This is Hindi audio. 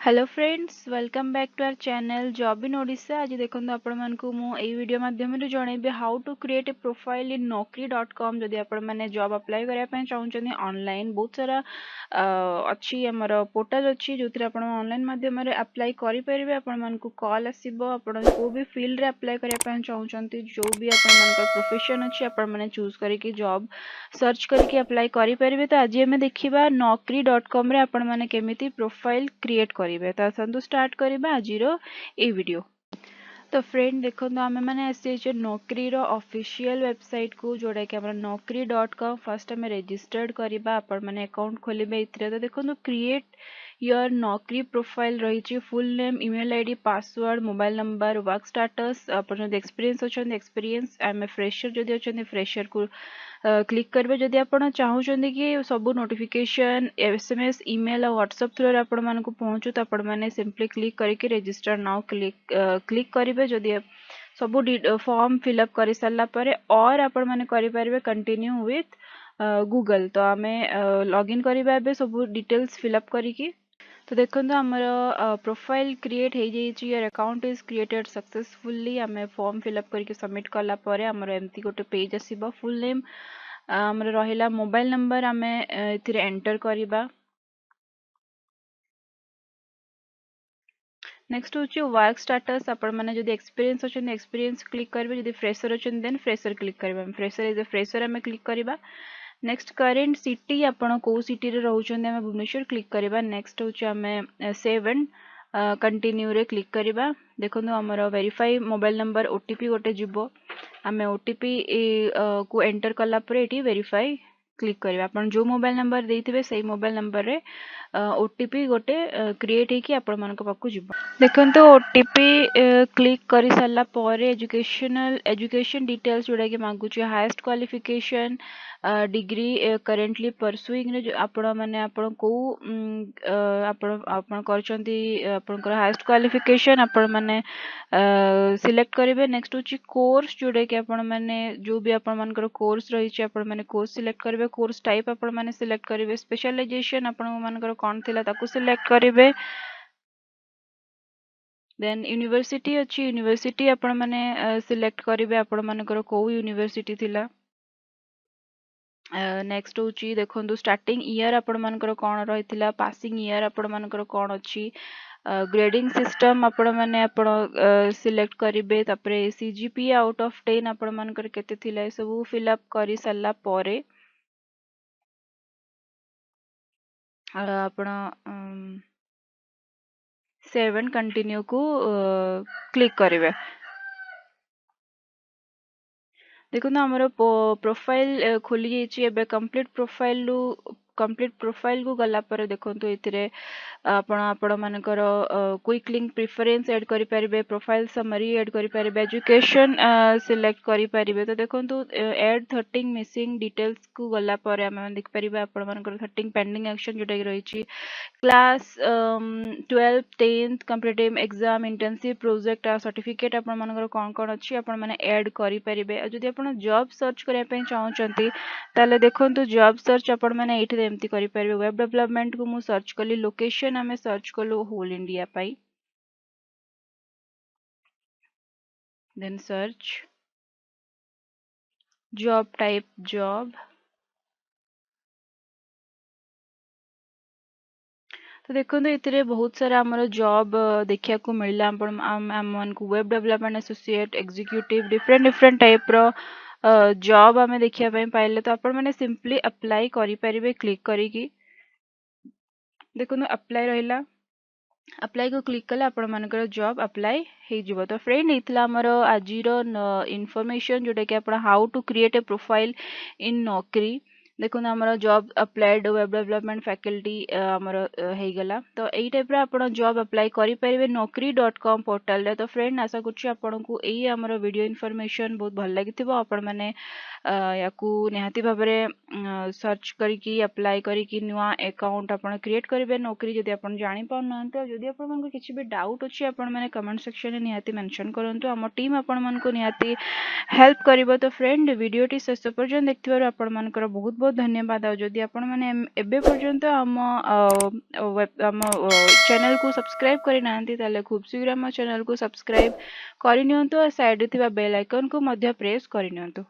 Hello friends welcome back to our channel job in Odisha. आज देखो आपण मानकु मु एई वीडियो माध्यम रे जणैबे how to create a profile in naukri.com। जदि आपण माने जॉब अप्लाई करिया पय चाहउछनी ऑनलाइन बहुत सारा अच्छी हमर पोर्टल अच्छी जोतिर आपण ऑनलाइन माध्यम रे अप्लाई करि परिबे। आपण मानकु कॉल आसीबो आपण को भी फील्ड रे अप्लाई करिया पय चाहउछंती जो भी आपण मानकर प्रोफेशन अच्छी आपण माने चूज करिकि जॉब सर्च करके अप्लाई करि परिबे। तो आज हमें देखिबा naukri.com रे आपण माने केमिति प्रोफाइल क्रिएट करिवे। तो आसंतु स्टार्ट करिबा आजिरो ए वीडियो। तो फ्रेंड देखो आम मैंने आसी नौकरी ऑफिशियल वेबसाइट को जोड़ा कि naukri.com फर्स्ट आम रजिस्टर्ड करवा आपण मैंने अकाउंट खोलिबे इतरे। तो देखो क्रिएट योर नौकरी प्रोफाइल रही full name email ID password mobile number work status अपन एक्सपीरियंस अच्छा एक्सपीरियंस आम ए फ्रेशर जदि अच्छा फ्रेशर को क्लिक करेंगे। जदि आप चाहते कि सब नोटिफिकेशन एसएमएस ईमेल और व्हाट्सएप थ्रू आपण मानक पहुँचू तो आपण मैंने सिंपली क्लिक करके रजिस्टर नाउ क्लिक करेंगे। जदि सब फॉर्म फिलअप कर सारा पर और आपण मैंने करें कंटिन्यू विथ गूगल। तो आम लॉगिन करवा सब डिटेल्स फिलअप करी। तो देखो आमर प्रोफाइल क्रिएट हो जाइए your account is created successfully. आम फॉर्म फिलअप करके सबमिट कला आमर एमती गोटे पेज आसीबो। फुल नेम आमर रहिला मोबाइल नंबर आम एंटर करवा। नेक्स्ट हूँ वर्क स्टाटस आपण मैंने जब एक्सपीरियंस अच्छा एक्सपीरियंस क्लिक करेंगे। जब फ्रेशर अच्छा देन फ्रेशर क्लिक करेंगे। फ्रेशर इज ए फ्रेशर आम क्लिक करवा। नेक्स्ट करेंट सिटी आपण कौ सिटी रे रहउछन आम भुवनेश्वर क्लिक करवा। नेक्स्ट हूँ आम सेव एंड कंटिन्यू रे क्लिक करवा। देखो आमर वेरीफाई मोबाइल नंबर ओटीपी गोटे जीवो आम ओटीपी को एंटर कला ये वेरीफाई क्लिक करवा। आपण जो मोबाइल नंबर देइथिबे सही मोबाइल नंबर रे ओटीपी गोटे क्रिएट होगी आपण मान पाखु जीव। देखंतु ओटीपी क्लिक कर सारा पर एजुकेशन डिटेल्स जोड़ा कि मांगुची highest qualification degree currently pursuing आपण माने आपण को आपण करचंती आपनकर हाईएस्ट क्वालिफिकेशन आपण माने सिलेक्ट करेंगे। नेक्स्ट होची कोर्स जोड़ा कि आपण माने जो भी आपण मानकर कोर्स रही आपण माने कोर्स सिलेक्ट करेंगे। कोर्स टाइप आपण माने सिलेक्ट करेंगे। स्पेशलाइजेशन आपण मानकर कौन थिला ताकू सिलेक्ट करेंगे। देन यूनिवर्सिटी अच्छी यूनिवर्सिटी आपण माने सिलेक्ट करेंगे आपण मानकर को यूनिवर्सिटी थिला। नेक्स्ट होची देखंतु स्टार्टिंग ईयर आपण मानकर कौन रही पासिंग ईयर आपण मानकर कौन अच्छी ग्रेडिंग सिस्टम आपण माने आपण सिलेक्ट करेंगे। तापरे सीजीपी आउट ऑफ 10 आपण मानकर केते थिला सब फिलअप करि सारला परे आपण सेव एंड कंटिन्यू को क्लिक करेंगे। देखो आमर प्रोफाइल खोली जाइए कंप्लीट प्रोफाइल को गला पर देखो ये आपण मानकर क्विक लिंक प्रिफरेंस ऐड करि परिबे। प्रोफाइल समरी ऐड करि परिबे। एजुकेशन सिलेक्ट करि परिबे। तो देखो ऐड 13 मिसिंग डिटेल्स को गला पर हम देख परिबे आपण मानकर 13 पेंडिंग एक्शन जोटा रही क्लास 12 10th कंप्लीटिव एग्जाम इंटर्नशिप प्रोजेक्ट सर्टिफिकेट आपण मानकर कौन कौन अच्छी आपण माने ऐड करि परिबे। जदि आपण जॉब सर्च करिया पय चाहउचंती ताले देखंतु जॉब सर्च आपण माने एठी एमती करि परिबे। वेब डेवलपमेंट को मु सर्च कली लोकेशन आमे सर्च कलो होल इंडिया पाई। Then search job type job. तो देखो ये बहुत सारा आमर जॉब देखा को मिलला आम को web development associate executive different different type रो जॉब आम देखा पाइले। तो आपण मैंने सिंपली अप्लाई करि परिबे क्लिक करिकी। देखो अप्लाई रहिला अप्लाई को क्लिक कले आपण मानकर जॉब अप्लाई हो जिवो। तो फ्रेंड इतला हमर आजिरो इन्फॉर्मेशन जोटा कि आपण how to create a profile in Naukri. देखो आमर job applied web development faculty आमर हो गला। तो यही टाइप आपण जॉब अप्लाई करि परिबे naukri.com पोर्टल रे। तो फ्रेंड आशा करछि आपण को एई आमर वीडियो इन्फॉर्मेशन बहुत भल लागिथिबो। आपण माने याकू निहाती भाबरे सर्च करके अप्लाई करके नुआ अकाउंट आपण क्रिएट करेंगे नौकरी। जदि आपण जानि पाउना तो जदि आपण मन को किछि भी डाउट अछि आपण माने कमेंट सेक्शन रे निहाती मेंशन करंतु। हम टीम आपण मन को निहाती हेल्प करिवो। तो फ्रेंड वीडियो टी शेष पर्यंत देखथिबार आपण मानकर बहुत बहुत धन्यवाद। और जदि आपण माने एबे पर्यंत आम चैनल को सब्सक्राइब करि नांती ताले खूब शीघ्र आम चैनल को सब्सक्राइब करि नियंतु और साइड रे थिबा बेल आइकन को मध्य प्रेस करि नियंतु।